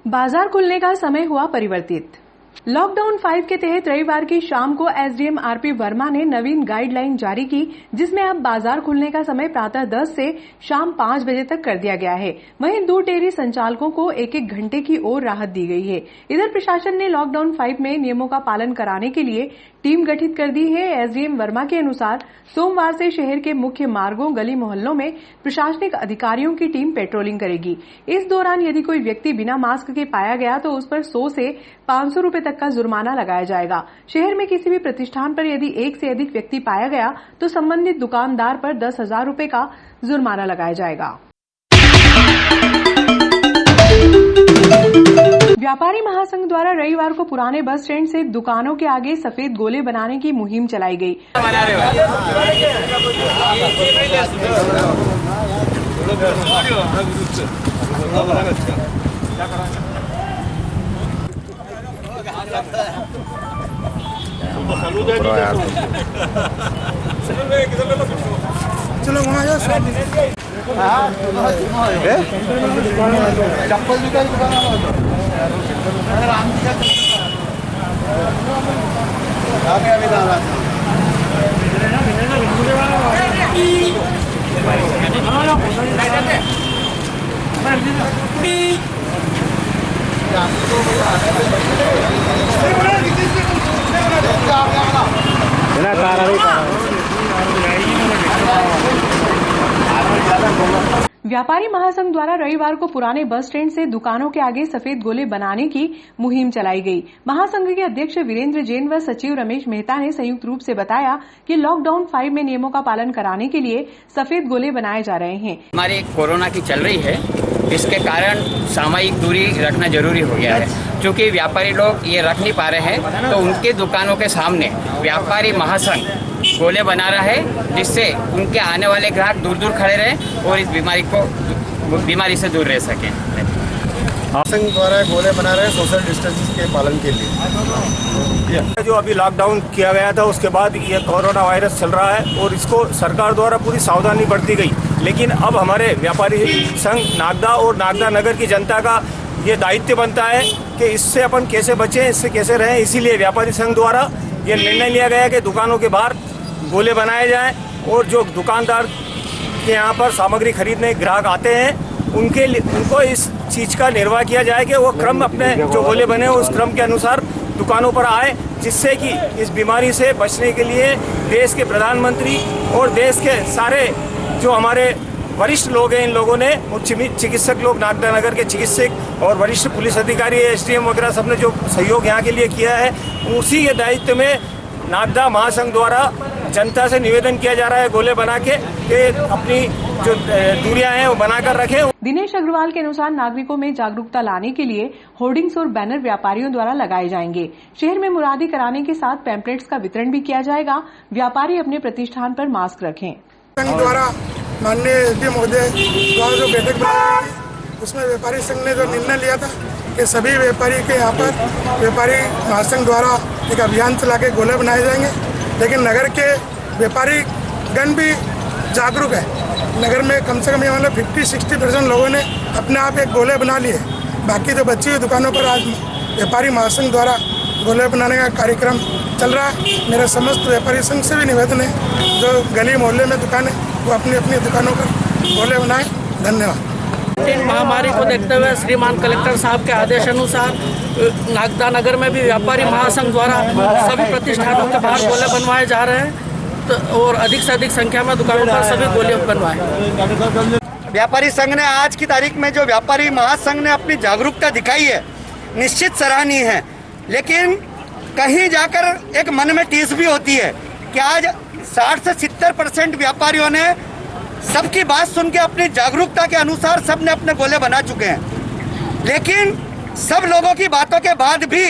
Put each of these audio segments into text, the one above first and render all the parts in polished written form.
बाजार खुलने का समय हुआ परिवर्तित। लॉकडाउन 5 के तहत रविवार की शाम को एसडीएम आरपी वर्मा ने नवीन गाइडलाइन जारी की, जिसमें अब बाजार खुलने का समय प्रातः 10 से शाम 5 बजे तक कर दिया गया है। वहीं दूध डेयरी संचालकों को एक घंटे की और राहत दी गई है। इधर प्रशासन ने लॉकडाउन 5 में नियमों का पालन कराने के लिए टीम गठित कर दी है। एसडीएम वर्मा के अनुसार सोमवार से शहर के मुख्य मार्गों, गली मोहल्लों में प्रशासनिक अधिकारियों की टीम पेट्रोलिंग करेगी। इस दौरान यदि कोई व्यक्ति बिना मास्क के पाया गया तो उस पर 100 से 500 रुपए तक का जुर्माना लगाया जाएगा। शहर में किसी भी प्रतिष्ठान पर यदि एक से अधिक व्यक्ति पाया गया तो संबंधित दुकानदार पर 10,000 रुपए का जुर्माना लगाया जाएगा। व्यापारी महासंघ द्वारा रविवार को पुराने बस स्टैंड से दुकानों के आगे सफेद गोले बनाने की मुहिम चलाई गई। चलो वहाँ जाओ। चप्पल दुकान व्यापारी महासंघ द्वारा रविवार को पुराने बस स्टैंड से दुकानों के आगे सफेद गोले बनाने की मुहिम चलाई गई। महासंघ के अध्यक्ष वीरेंद्र जैन व सचिव रमेश मेहता ने संयुक्त रूप से बताया कि लॉकडाउन 5 में नियमों का पालन कराने के लिए सफेद गोले बनाए जा रहे हैं। हमारी कोरोना की चल रही है, इसके कारण सामाजिक दूरी रखना जरूरी हो गया है। क्योंकि व्यापारी लोग ये रख नहीं पा रहे हैं, तो उनके दुकानों के सामने व्यापारी महासंघ गोले बना रहा है, जिससे उनके आने वाले ग्राहक दूर दूर खड़े रहें और इस बीमारी से दूर रह सकें। महासंघ द्वारा गोले बना रहे हैं सोशल डिस्टेंसिंग के पालन के लिए। जो अभी लॉकडाउन किया गया था उसके बाद ये कोरोना वायरस चल रहा है और इसको सरकार द्वारा पूरी सावधानी बरती गई, लेकिन अब हमारे व्यापारी संघ नागदा और नागदा नगर की जनता का ये दायित्व बनता है कि इससे अपन कैसे बचें, इससे कैसे रहें। इसीलिए व्यापारी संघ द्वारा ये निर्णय लिया गया कि दुकानों के बाहर गोले बनाए जाएं और जो दुकानदार के यहाँ पर सामग्री खरीदने ग्राहक आते हैं उनको इस चीज़ का निर्वाह किया जाए कि वो क्रम अपने जो गोले बने उस क्रम के अनुसार दुकानों पर आए, जिससे कि इस बीमारी से बचने के लिए देश के प्रधानमंत्री और देश के सारे जो हमारे वरिष्ठ लोग हैं, इन लोगों ने चिकित्सक लोग, नागदा नगर के चिकित्सक और वरिष्ठ पुलिस अधिकारी, एसडीएम वगैरह सबने जो सहयोग यहाँ के लिए किया है, उसी के दायित्व में नागदा महासंघ द्वारा जनता से निवेदन किया जा रहा है गोले बना के अपनी जो दूरियां हैं वो बनाकर रखें। दिनेश अग्रवाल के अनुसार नागरिकों में जागरूकता लाने के लिए होर्डिंग्स और बैनर व्यापारियों द्वारा लगाए जाएंगे। शहर में मुरादी कराने के साथ पैम्पलेट्स का वितरण भी किया जाएगा। व्यापारी अपने प्रतिष्ठान पर मास्क रखें। द्वारा माननीय एसडीएम महोदय द्वारा जो बैठक बुलाई थी उसमें व्यापारी संघ ने जो निर्णय लिया था कि सभी व्यापारी के यहाँ पर व्यापारी महासंघ द्वारा एक अभियान चला के गोले बनाए जाएंगे। लेकिन नगर के व्यापारी गण भी जागरूक है। नगर में कम से कम ये मतलब 50-60% लोगों ने अपने आप एक गोले बना लिए। बाकी जो बची हुई दुकानों पर आज व्यापारी महासंघ द्वारा गोले बनाने का कार्यक्रम चल रहा है। मेरा समस्त व्यापारी संघ से भी निवेदन है, जो गली मोहल्ले में दुकान है वो अपनी अपनी दुकानों पर गोले बनाएं। धन्यवाद। महामारी को देखते हुए श्रीमान कलेक्टर साहब के आदेश अनुसार नागदा नगर में भी व्यापारी महासंघ द्वारा सभी प्रतिष्ठानों के बाहर गोले बनवाए जा रहे हैं और अधिक से अधिक संख्या में दुकानों पर सभी गोले बनवाए। व्यापारी संघ ने आज की तारीख में जो व्यापारी महासंघ ने अपनी जागरूकता दिखाई है, निश्चित सराहनीय है। लेकिन कहीं जाकर एक मन में टीस भी होती है कि आज 60 से 70% व्यापारियों ने सबकी बात सुन के अपनी जागरूकता के अनुसार सबने अपने गोले बना चुके हैं। लेकिन सब लोगों की बातों के बाद भी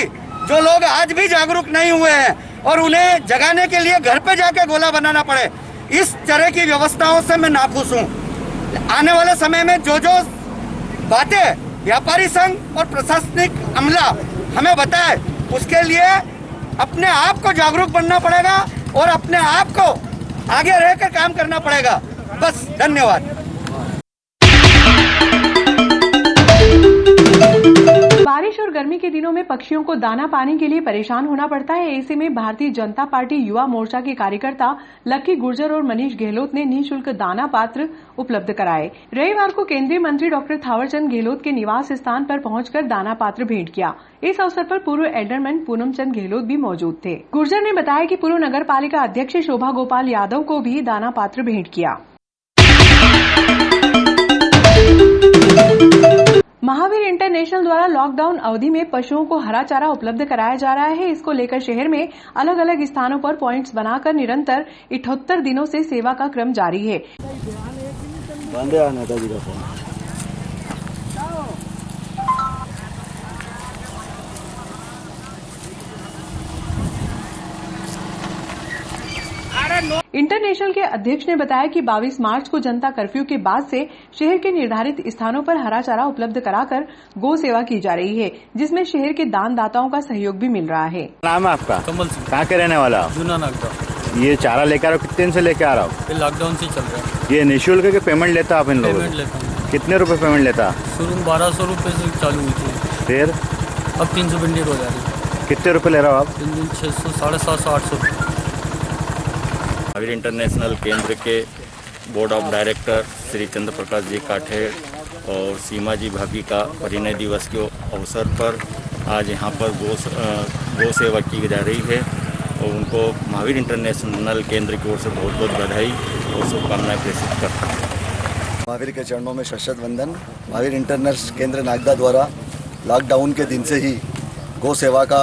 जो लोग आज भी जागरूक नहीं हुए हैं और उन्हें जगाने के लिए घर पे जाके गोला बनाना पड़े, इस तरह की व्यवस्थाओं से मैं नाखुश हूँ। आने वाले समय में जो जो बातें व्यापारी संघ और प्रशासनिक अमला हमें बताए, उसके लिए अपने आप को जागरूक बनना पड़ेगा और अपने आप को आगे रहकर काम करना पड़ेगा। बस, धन्यवाद। बारिश और गर्मी के दिनों में पक्षियों को दाना पानी के लिए परेशान होना पड़ता है। ऐसे में भारतीय जनता पार्टी युवा मोर्चा के कार्यकर्ता लक्की गुर्जर और मनीष गहलोत ने निःशुल्क दाना पात्र उपलब्ध कराए। रविवार को केंद्रीय मंत्री डॉक्टर थावरचंद गहलोत के निवास स्थान पर पहुंचकर दाना पात्र भेंट किया। इस अवसर पर पूर्व एल्डरमैन पूनम चंद गहलोत भी मौजूद थे। गुर्जर ने बताया कि पूर्व नगर पालिका अध्यक्ष शोभा गोपाल यादव को भी दाना पात्र भेंट किया। महावीर इंटरनेशनल द्वारा लॉकडाउन अवधि में पशुओं को हरा चारा उपलब्ध कराया जा रहा है। इसको लेकर शहर में अलग अलग स्थानों पर पॉइंट्स बनाकर निरंतर 78 दिनों से सेवा का क्रम जारी है। इंटरनेशनल के अध्यक्ष ने बताया कि 22 मार्च को जनता कर्फ्यू के बाद से शहर के निर्धारित स्थानों पर हरा चारा उपलब्ध कराकर गौ सेवा की जा रही है, जिसमें शहर के दान दाताओं का सहयोग भी मिल रहा है। नाम है आपका? कमल सिंह। कहाँ के रहने वाला? जूना नागदा। ये चारा लेकर आ रहा हो? कितने दिन से लेकर आ रहा हो? लॉकडाउन से चल रहा है। ये निःशुल्क के पेमेंट लेता आप इन लोगों? पेमेंट लेता हूँ। कितने रुपए पेमेंट लेता? शुरू में 1200 रुपये से चालू हुई थी, फिर अब 300 बिंडी हो जा रही है। कितने रुपए ले रहे हो आप? 3 दिन 600, 750, 800। महावीर इंटरनेशनल केंद्र के बोर्ड ऑफ डायरेक्टर श्री चंद्र प्रकाश जी काठेड़ और सीमा जी भाभी का परिणय दिवस के अवसर पर आज यहाँ पर गौ सेवा की जा रही है और उनको महावीर इंटरनेशनल केंद्र की ओर से बहुत बहुत बधाई और शुभकामनाएं प्रेषित करता हूँ। महावीर के चरणों में शतशत वंदन। महावीर इंटरनेशनल केंद्र नागदा द्वारा लॉकडाउन के दिन से ही गौ सेवा का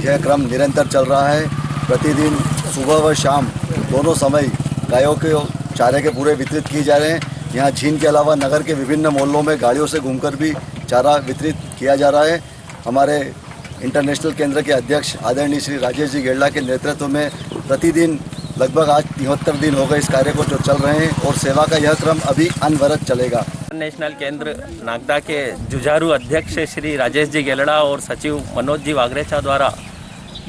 यह क्रम निरंतर चल रहा है। प्रतिदिन सुबह व शाम दोनों समय गायों के चारे के पूरे वितरित किए जा रहे हैं। यहाँ झीन के अलावा नगर के विभिन्न मोहल्लों में गाड़ियों से घूमकर भी चारा वितरित किया जा रहा है। हमारे इंटरनेशनल केंद्र के अध्यक्ष आदरणीय श्री राजेश जी गेरला के नेतृत्व में प्रतिदिन लगभग आज 73 दिन हो गए इस कार्य को जो चल रहे हैं और सेवा का यह क्रम अभी अनवरत चलेगा। नेशनल केंद्र नागदा के जुझारू अध्यक्ष श्री राजेश जी गेलड़ा और सचिव मनोज जी वागरेचा द्वारा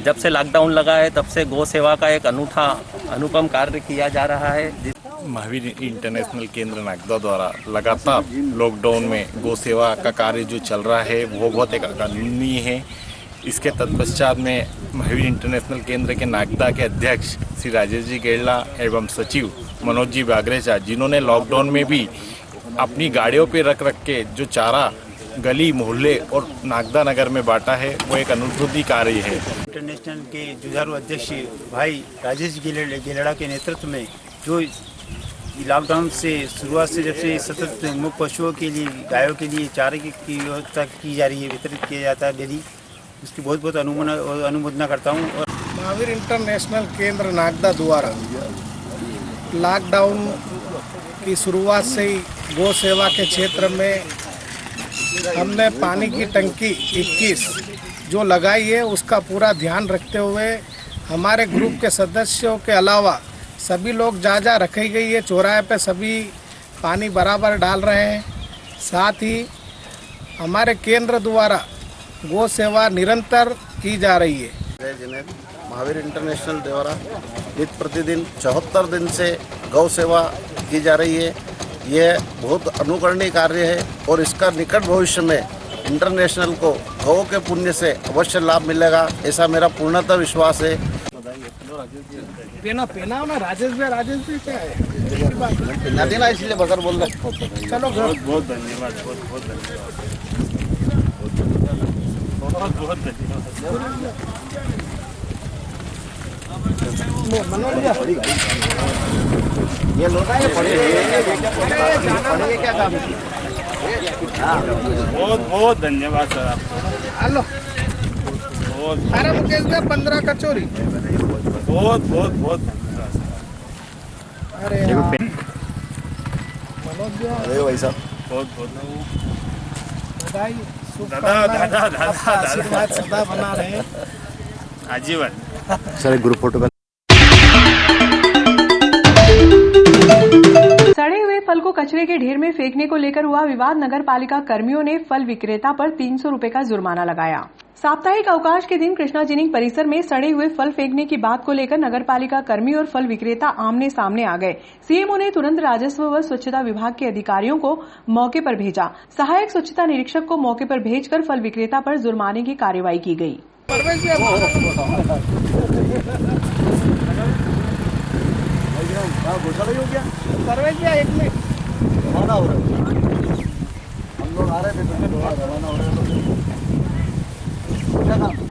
जब से लॉकडाउन लगा है तब से गौ सेवा का एक अनूठा अनुपम कार्य किया जा रहा है। महावीर इंटरनेशनल केंद्र नागदा द्वारा लगातार लॉकडाउन में गौ सेवा का कार्य जो चल रहा है वो बहुत एक अकादमीय है। इसके तत्पश्चात में महावीर इंटरनेशनल केंद्र के नागदा के अध्यक्ष श्री राजेश जी गेरला एवं सचिव मनोज जी वागरेचा, जिन्होंने लॉकडाउन में भी अपनी गाड़ियों पे रख के जो चारा गली मोहल्ले और नागदा नगर में बांटा है, वो एक अनुभूति कार्य है। इंटरनेशनल के जुझारू अध्यक्ष भाई राजेश गेलड़ा के नेतृत्व में जो लॉकडाउन से शुरुआत से जब से सतत मुख पशुओं के लिए गायों के लिए चारे की व्यवस्था की जा रही है, वितरित किया जाता है डेली, उसकी बहुत बहुत अनुमोदना करता हूँ। और महावीर इंटरनेशनल केंद्र नागदा द्वारा लॉकडाउन की शुरुआत से ही गौ सेवा के क्षेत्र में हमने पानी की टंकी 21 जो लगाई है उसका पूरा ध्यान रखते हुए हमारे ग्रुप के सदस्यों के अलावा सभी लोग जहाँ रखी गई है चौराहे पे सभी पानी बराबर डाल रहे हैं। साथ ही हमारे केंद्र द्वारा गौ सेवा निरंतर की जा रही है। महावीर इंटरनेशनल द्वारा नित्य प्रतिदिन 74 दिन से गौ सेवा की जा रही है। यह बहुत अनुकरणीय कार्य है और इसका निकट भविष्य में इंटरनेशनल को गौ के पुण्य से अवश्य लाभ मिलेगा, ऐसा मेरा पूर्णतः विश्वास है। पेना ना राजेश भी क्या है नदी ना इसलिए बगैर बोल रहे। चलो बहुत धन्यवाद, बहुत ये लोग क्या काम है? बहुत धन्यवाद सर आपको। हेलो अरे मुकेश का 15 कचौरी बहुत अरे अरे भाई साहब बहुत बधाई, आशीर्वाद सदा बना रहे आजीवन। सर ग्रुप फोटो का सड़े हुए फल को कचरे के ढेर में फेंकने को लेकर हुआ विवाद। नगर पालिका कर्मियों ने फल विक्रेता पर 300 रुपए का जुर्माना लगाया। साप्ताहिक अवकाश के दिन कृष्णा जिनिंग परिसर में सड़े हुए फल फेंकने की बात को लेकर नगरपालिका कर्मी और फल विक्रेता आमने सामने आ गए। सीएमओ ने तुरंत राजस्व व स्वच्छता विभाग के अधिकारियों को मौके पर भेजा। सहायक स्वच्छता निरीक्षक को मौके पर भेजकर फल विक्रेता पर जुर्माने की कार्रवाई की गई।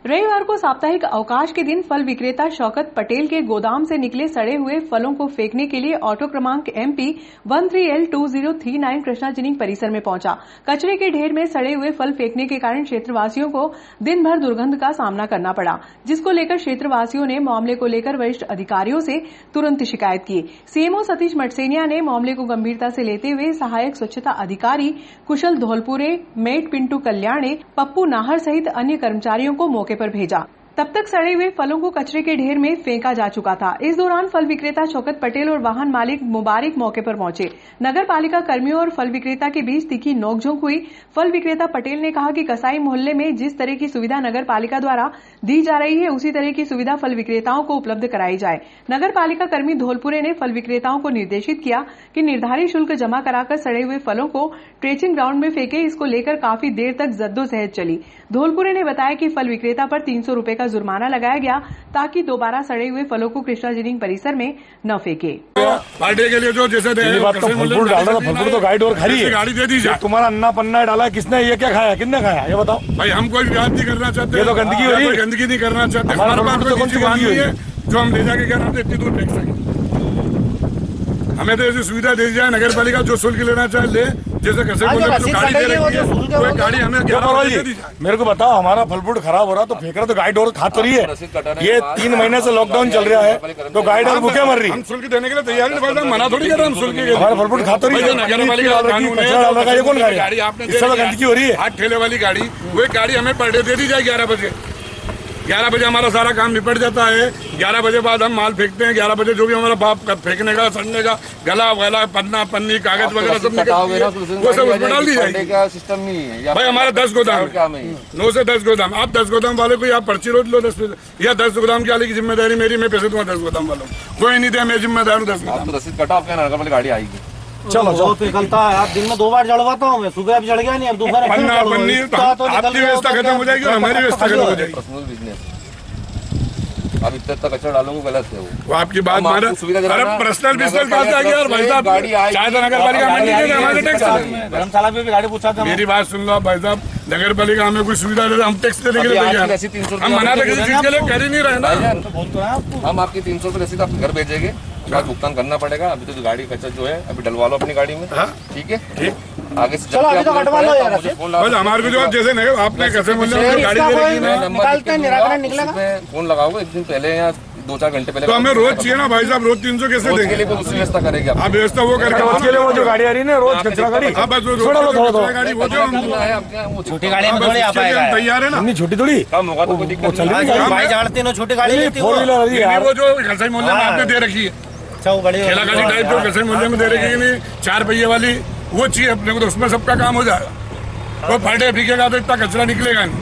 रविवार को साप्ताहिक अवकाश के दिन फल विक्रेता शौकत पटेल के गोदाम से निकले सड़े हुए फलों को फेंकने के लिए ऑटो क्रमांक MP 13L2039 कृष्णा जिनिंग परिसर में पहुंचा। कचरे के ढेर में सड़े हुए फल फेंकने के कारण क्षेत्रवासियों को दिन भर दुर्गंध का सामना करना पड़ा, जिसको लेकर क्षेत्रवासियों ने मामले को लेकर वरिष्ठ अधिकारियों से तुरंत शिकायत की। सीएमओ सतीश मटसेनिया ने मामले को गंभीरता से लेते हुए सहायक स्वच्छता अधिकारी कुशल धौलपुरे, मेट पिंटू कल्याणे, पप्पू नाहर सहित अन्य कर्मचारियों को मौके पर भेजा। तब तक सड़े हुए फलों को कचरे के ढेर में फेंका जा चुका था। इस दौरान फल विक्रेता शौकत पटेल और वाहन मालिक मुबारक मौके पर पहुंचे। नगर पालिका कर्मियों और फल विक्रेता के बीच तीखी नोकझोंक हुई। फल विक्रेता पटेल ने कहा कि कसाई मोहल्ले में जिस तरह की सुविधा नगर पालिका द्वारा दी जा रही है, उसी तरह की सुविधा फल विक्रेताओं को उपलब्ध कराई जाए। नगर पालिका कर्मी धौलपुरे ने फल विक्रेताओं को निर्देशित किया कि निर्धारित शुल्क जमा कराकर सड़े हुए फलों को ट्रेचिंग ग्राउंड में फेंके। इसको लेकर काफी देर तक जद्दोजहद चली। धौलपुरे ने बताया कि फल विक्रेता पर 300 रुपए का जुर्माना लगाया गया ताकि दोबारा सड़े हुए फलों को कृष्णा जिनिंग परिसर में न फेंके। पार्टी के लिए जो जैसे फलफ्रूट डाल रहा, फलफ्रूट तो गाइड और खड़ी है, गाड़ी दे दी जाए। तुम्हारा अन्ना पन्ना डाला किसने, ये क्या खाया, किसने खाया, ये बताओ भाई। हम कोई विवाद नहीं करना चाहते, ये तो गंदगी हो रही है, गंदगी नहीं करना चाहते। हमारे पास तो कौन सी गंदगी है जो हम ले जाके क्या नाम इतनी दूर फेंक सके। हमें तो ऐसी सुविधा दे दी जाए, नगर पालिका जो शुल्क लेना चाहे ले। जैसे कैसे गाड़ी दे रखी है, वो गाड़ी हमें मेरे को बताओ, हमारा फल फ्रूट खराब हो रहा तो फेंक रहा तो गाइड और खा तो रही है। ये 3 महीने से लॉकडाउन चल रहा है तो गाइड और भूखे मर रही है। हम शुल्क देने के लिए तैयार नहीं, मना थोड़ी कर रहे हम शुल्क के लिए। हमारा फल फ्रूट खा तो रही है, नगर पालिका कानून है, ये कौन गाड़ी आपने गंदगी हो रही है। हाथ ठेले वाली गाड़ी, वो गाड़ी हमें पर डे दे दी जाए 11 बजे। 11 बजे हमारा सारा काम निपट जाता है। 11 बजे बाद हम माल फेंकते हैं। 11 बजे जो भी हमारा बाप फेंकने का, सड़ने का, गला वगैरह, पन्ना पन्नी, कागज वगैरह सब वो सब उसमें डाल दी जाएगी। सिस्टम नहीं है भाई। हमारा 10 गोदाम, 9 से 10 गोदाम। आप 10 गोदाम वाले को आप पर्ची रोज लो 10 या 10 गोदाम की वाले की जिम्मेदारी मेरी, मैं पैसे दूंगा 10 गोदाम वालों कोई नहीं दिया, मैं जिम्मेदार हूँ 10 गोदाम। रसीद कटा, आपके नगर वाली गाड़ी आएगी। चलो बहुत निकलता है। आप दिन में 2 बार जड़वाता हूँ मैं, सुबह अब जड़ गया नहीं, अब दोपहर पन्ना पन्नी आपकी व्यवस्था खत्म हो जाएगी और हमारी व्यवस्था खत्म हो जाएगी। आप इतना तक कचरा डालोगे गलत है वो आपकी बात माना। अरे पर्सनल बिजनेस बात है यार भाई साहब, चाहे तो नगर पालिका में नहीं हमारे टैक्स धर्मशाला में भी गाड़ी पूछा था। मेरी बात सुन लो आप भाई साहब, नगर पालिका हमें कोई सुविधा दे, हम टैक्स देने के लिए तैयार। हम मना तो किसी चीज के लिए कर ही नहीं रहे ना। हम आपकी 300 रुपये रसीद आपके घर भेजेंगे, भुगतान करना पड़ेगा। अभी तो गाड़ी कचरा जो है अभी डलवा लो अपनी गाड़ी में, ठीक है। ठीक, आगे से चलो अभी तो कटवा लो यार। बस हमारे को जो जैसे नहीं आपने कैसे बोल गाड़ी निकालते हैं, निराकरण निकलेगा। फोन लगाओगे एक दिन पहले या 2-4 घंटे पहले। तो हमें रोज चाहिए ना भाई साहब, रोज 300 कैसे देंगे? के लिए कुछ व्यवस्था करेगी आप व्यवस्था वो करके रोज के लिए वो जो गाड़ी आ रही है ना, रोज कचरा गाड़ी, हाँ बस गाड़ी वो जो छोटी गाड़ी में थोड़ी आ पाएगा, तैयार है ना। इतनी छोटी थोड़ी कम होगा तो कोई दिक्कत नहीं। भाई जानते हो छोटी गाड़ी लेती है, 4 व्हीलर है वो जो कसाई मोहल्ले में आपने दे रखी है, ठेला गाड़ी टाइप जो कसाई मोहल्ले में दे रखी है नहीं, 4 पहिए वाली, वो चाहिए अपने को। तो उसमें सबका काम हो जाएगा। वो पर डे फेंकेगा तो इतना कचरा निकलेगा नहीं।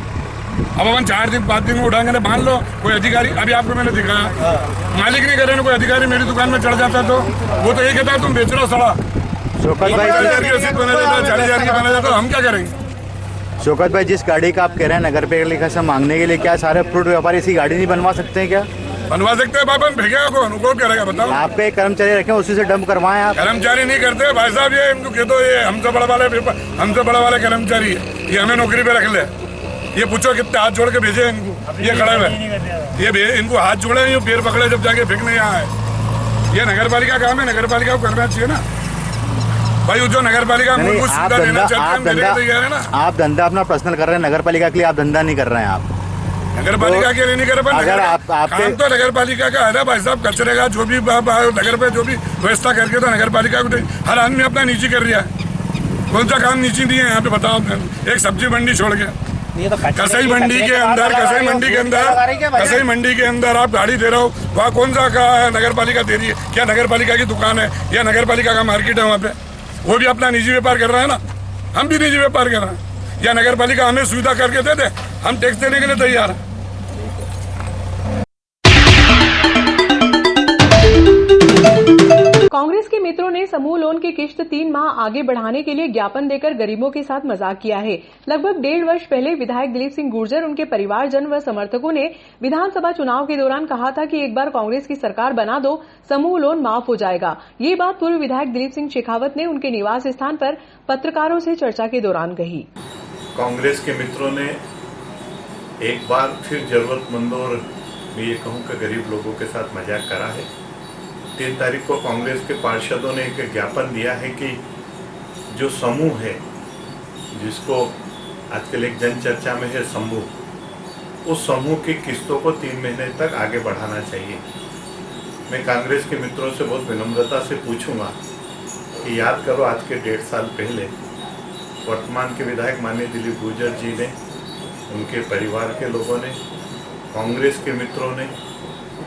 अब अपन 4 दिन 5 दिन में उठाएंगे ना, मान लो कोई अधिकारी, अभी आपको मैंने दिखाया, मालिक नहीं करे ना, कोई अधिकारी मेरी दुकान में चढ़ जाता तो वो तो ये कहता है तुम बेच रहे हो सड़ा, 40,000 की रसीद बना जाता है, 40,000 की बना जाता है, हम क्या करेंगे? शौकत भाई, जिस गाड़ी का आप कह रहे हैं नगर पालिका से मांगने के लिए, क्या सारे फ्रूट व्यापारी इसी गाड़ी नहीं बनवा सकते हैं? क्या बनवा सकते हैं? बाबा फेंकेगा कौन करेगा बताओ? आपके कर्मचारी रखे उसी से डंप करवाएं आप। कर्मचारी नहीं करते भाई साहब, ये इनको कह दो, ये हमसे बड़ा वाले कर्मचारी है, ये हमें नौकरी पे रख ले। ये पूछो कितने हाथ जोड़ के भेजे इनको, ये खड़े हुए, ये इनको हाथ जोड़े, ये पैर पकड़े जब जाके फेंकने यहाँ आए। ये नगर पालिका काम है, नगर पालिका को करना चाहिए ना भाई। जो नगर पालिका मूलभूत सुविधा देना चाहते हैं ना। आप धंधा अपना पर्सनल कर रहे हैं, नगर पालिका के लिए आप धंधा नहीं कर रहे हैं। आप नगर पालिका के लिए नहीं कर रहे, अगर काम तो नगर पालिका का है ना भाई साहब। कचरे का जो भी नगर पे जो भी व्यवस्था करके तो नगर पालिका को हर आदमी अपना निजी कर रहा है। कौन सा काम निजी नहीं है यहाँ पे बताओ? एक सब्जी मंडी छोड़ के कसाई मंडी के अंदर आप गाड़ी दे रहे हो, वहाँ कौन सा नगर पालिका दे रही है? क्या नगर पालिका की दुकान है या नगर पालिका का मार्केट है? वहाँ पे वो भी अपना निजी व्यापार कर रहा है ना, हम भी निजी व्यापार कर रहे हैं। या नगर पालिका हमें सुविधा करके दे दे, हम टैक्स देने के लिए तैयार हैं। कांग्रेस के मित्रों ने समूह लोन की किश्त 3 माह आगे बढ़ाने के लिए ज्ञापन देकर गरीबों के साथ मजाक किया है। लगभग 1.5 वर्ष पहले विधायक दिलीप सिंह गुर्जर, उनके परिवारजन व समर्थकों ने विधानसभा चुनाव के दौरान कहा था कि एक बार कांग्रेस की सरकार बना दो, समूह लोन माफ हो जाएगा। ये बात पूर्व विधायक दिलीप सिंह शेखावत ने उनके निवास स्थान पर पत्रकारों से चर्चा के दौरान कही। कांग्रेस के मित्रों ने एक बार फिर जरूरतमंदों और मैं ये कहूँ कि गरीब लोगों के साथ मजाक करा है। 3 तारीख को कांग्रेस के पार्षदों ने एक ज्ञापन दिया है कि जो समूह है, जिसको आजकल एक जन चर्चा में है समूह, उस समूह की किस्तों को 3 महीने तक आगे बढ़ाना चाहिए। मैं कांग्रेस के मित्रों से बहुत विनम्रता से पूछूंगा कि याद करो, आज के 1.5 साल पहले वर्तमान के विधायक माननीय दिलीप गुर्जर जी ने, उनके परिवार के लोगों ने, कांग्रेस के मित्रों ने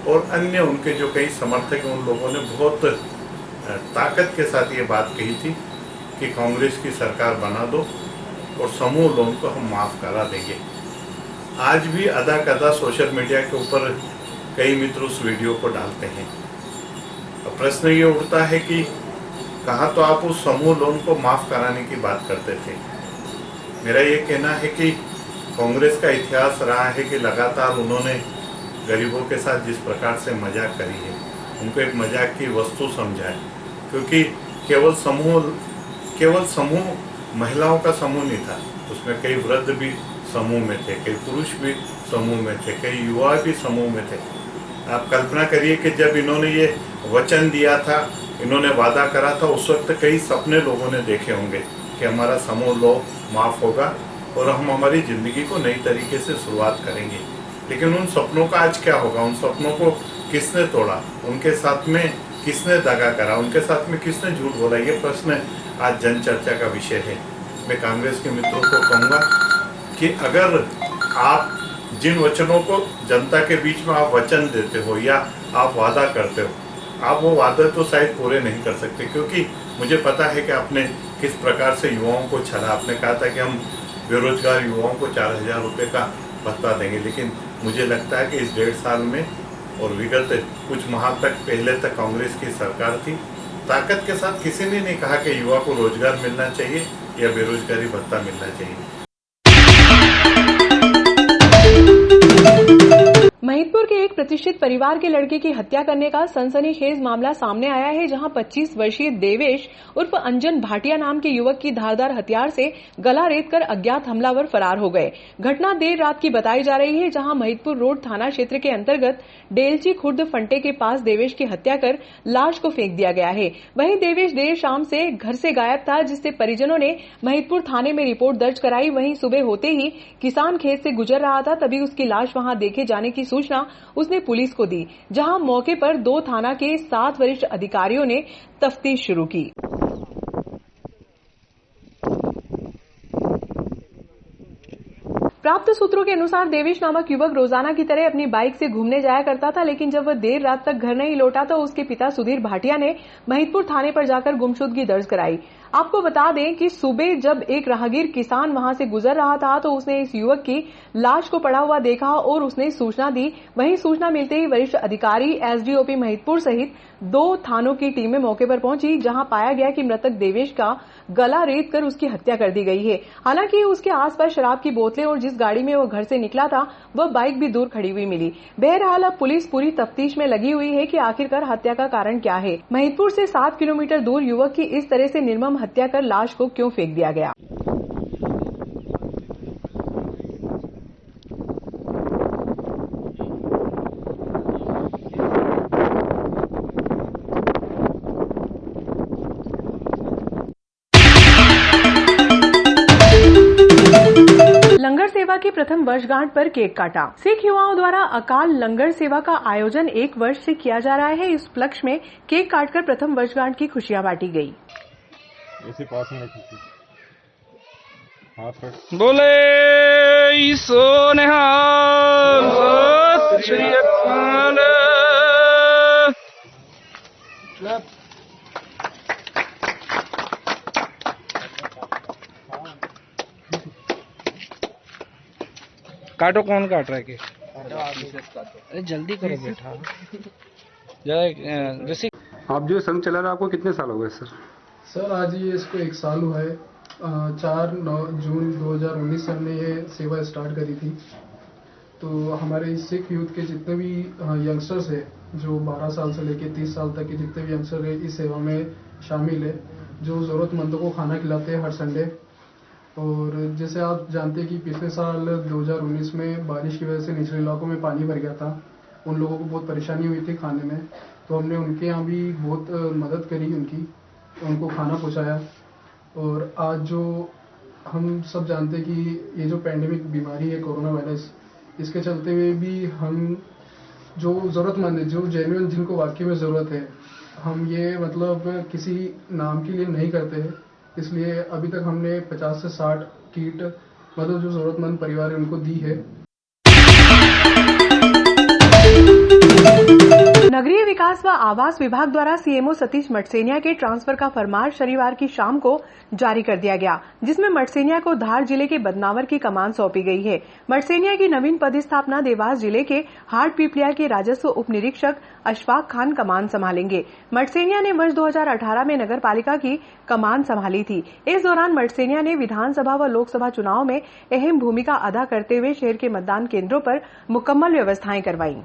और अन्य उनके जो कई समर्थक हैं, उन लोगों ने बहुत ताकत के साथ ये बात कही थी कि कांग्रेस की सरकार बना दो और समूह लोन को हम माफ करा देंगे। आज भी अदा कदा सोशल मीडिया के ऊपर कई मित्र उस वीडियो को डालते हैं। अब प्रश्न ये उठता है कि कहाँ तो आप उस समूह लोन को माफ कराने की बात करते थे। मेरा ये कहना है कि कांग्रेस का इतिहास रहा है कि लगातार उन्होंने गरीबों के साथ जिस प्रकार से मजाक करी है, उनको एक मजाक की वस्तु समझा है। क्योंकि केवल समूह महिलाओं का समूह नहीं था, उसमें कई वृद्ध भी समूह में थे, कई पुरुष भी समूह में थे, कई युवा भी समूह में थे। आप कल्पना करिए कि जब इन्होंने ये वचन दिया था, इन्होंने वादा करा था, उस वक्त कई सपने लोगों ने देखे होंगे कि हमारा समूह लोन माफ होगा और हम हमारी जिंदगी को नई तरीके से शुरुआत करेंगे। लेकिन उन सपनों का आज क्या होगा? उन सपनों को किसने तोड़ा? उनके साथ में किसने दगा करा? उनके साथ में किसने झूठ बोला? ये प्रश्न आज जन चर्चा का विषय है। मैं कांग्रेस के मित्रों को कहूँगा कि अगर आप जिन वचनों को जनता के बीच में आप वचन देते हो या आप वादा करते हो, आप वो वादा तो शायद पूरे नहीं कर सकते, क्योंकि मुझे पता है कि आपने किस प्रकार से युवाओं को छला। आपने कहा था कि हम बेरोजगार युवाओं को 4,000 रुपये का भत्ता देंगे, लेकिन मुझे लगता है कि इस 1.5 साल में और विगत कुछ माह तक पहले तक कांग्रेस की सरकार थी, ताकत के साथ किसी ने नहीं कहा कि युवा को रोजगार मिलना चाहिए या बेरोजगारी भत्ता मिलना चाहिए। महिदपुर के एक प्रतिष्ठित परिवार के लड़के की हत्या करने का सनसनीखेज मामला सामने आया है, जहां 25 वर्षीय देवेश उर्फ अंजन भाटिया नाम के युवक की धारदार हथियार से गला रेतकर अज्ञात हमलावर फरार हो गए। घटना देर रात की बताई जा रही है, जहां महिदपुर रोड थाना क्षेत्र के अंतर्गत डेलची खुर्द फंटे के पास देवेश की हत्या कर लाश को फेंक दिया गया है। वहीं देवेश देर शाम से घर से गायब था, जिससे परिजनों ने महिदपुर थाने में रिपोर्ट दर्ज कराई। वहीं सुबह होते ही किसान खेत से गुजर रहा था, तभी उसकी लाश वहां देखे जाने की सूचना उसने पुलिस को दी, जहां मौके पर 2 थाना के 7 वरिष्ठ अधिकारियों ने तफ्तीश शुरू की। प्राप्त सूत्रों के अनुसार देवेश नामक युवक रोजाना की तरह अपनी बाइक से घूमने जाया करता था, लेकिन जब वह देर रात तक घर नहीं लौटा तो उसके पिता सुधीर भाटिया ने महिदपुर थाने पर जाकर गुमशुदगी दर्ज कराई। आपको बता दें कि सुबह जब एक राहगीर किसान वहां से गुजर रहा था तो उसने इस युवक की लाश को पड़ा हुआ देखा और उसने सूचना दी। वहीं सूचना मिलते ही वरिष्ठ अधिकारी एसडीओपी महिदपुर सहित 2 थानों की टीमें मौके पर पहुंची, जहां पाया गया कि मृतक देवेश का गला रेत कर उसकी हत्या कर दी गई है। हालांकि उसके आसपास शराब की बोतलें और जिस गाड़ी में वह घर से निकला था वह बाइक भी दूर खड़ी हुई मिली। बहरहाल अब पुलिस पूरी तफ्तीश में लगी हुई है कि आखिरकार हत्या का कारण क्या है। महिदपुर से 7 किलोमीटर दूर युवक की इस तरह से निर्मम हत्या कर लाश को क्यों फेंक दिया गया? लंगर सेवा की प्रथम वर्षगांठ पर केक काटा। सिख युवाओं द्वारा अकाल लंगर सेवा का आयोजन 1 वर्ष से किया जा रहा है। इस उपलक्ष्य में केक काटकर प्रथम वर्षगांठ की खुशियां बांटी गई। बोले सो निहाल, सत श्री अकाल। काटो, कौन काट रहा है? अरे जल्दी करो बेटा। जैसे आप जो संघ चला रहे, आपको कितने साल हो गए सर? सर आज ये इसको 1 साल हुआ है। 4 जून 2019 से हमने ये सेवा स्टार्ट करी थी। तो हमारे सिख यूथ के जितने भी यंगस्टर्स हैं, जो 12 साल से लेकर 30 साल तक के जितने भी यंगस्टर हैं, इस सेवा में शामिल है, जो ज़रूरतमंदों को खाना खिलाते हैं हर संडे। और जैसे आप जानते हैं कि पिछले साल 2019 में बारिश की वजह से निचले इलाकों में पानी भर गया था, उन लोगों को बहुत परेशानी हुई थी खाने में। तो हमने उनके यहाँ भी बहुत मदद करी, उनको खाना पहुँचाया। और आज जो हम सब जानते हैं कि ये जो पैंडेमिक बीमारी है कोरोना वायरस, इसके चलते हुए भी हम जो ज़रूरतमंद है, जो जेन्युइन जिनको वाकई में ज़रूरत है, हम ये मतलब किसी नाम के लिए नहीं करते हैं। इसलिए अभी तक हमने 50 से 60 किट मतलब जो ज़रूरतमंद परिवार है उनको दी है। नगरीय विकास व आवास विभाग द्वारा सीएमओ सतीश मटसेनिया के ट्रांसफर का फरमान शनिवार की शाम को जारी कर दिया गया, जिसमें मटसेनिया को धार जिले के बदनावर की कमान सौंपी गई है। मटसेनिया की नवीन पदस्थापना देवास जिले के हाट पीपलिया के राजस्व उप निरीक्षक अशफाक खान कमान संभालेंगे। मटसेनिया ने वर्ष 2018 में नगर पालिका की कमान संभाली थी। इस दौरान मटसेनिया ने विधानसभा व लोकसभा चुनाव में अहम भूमिका अदा करते हुए शहर के मतदान केंद्रों पर मुकम्मल व्यवस्थाएं करवाई।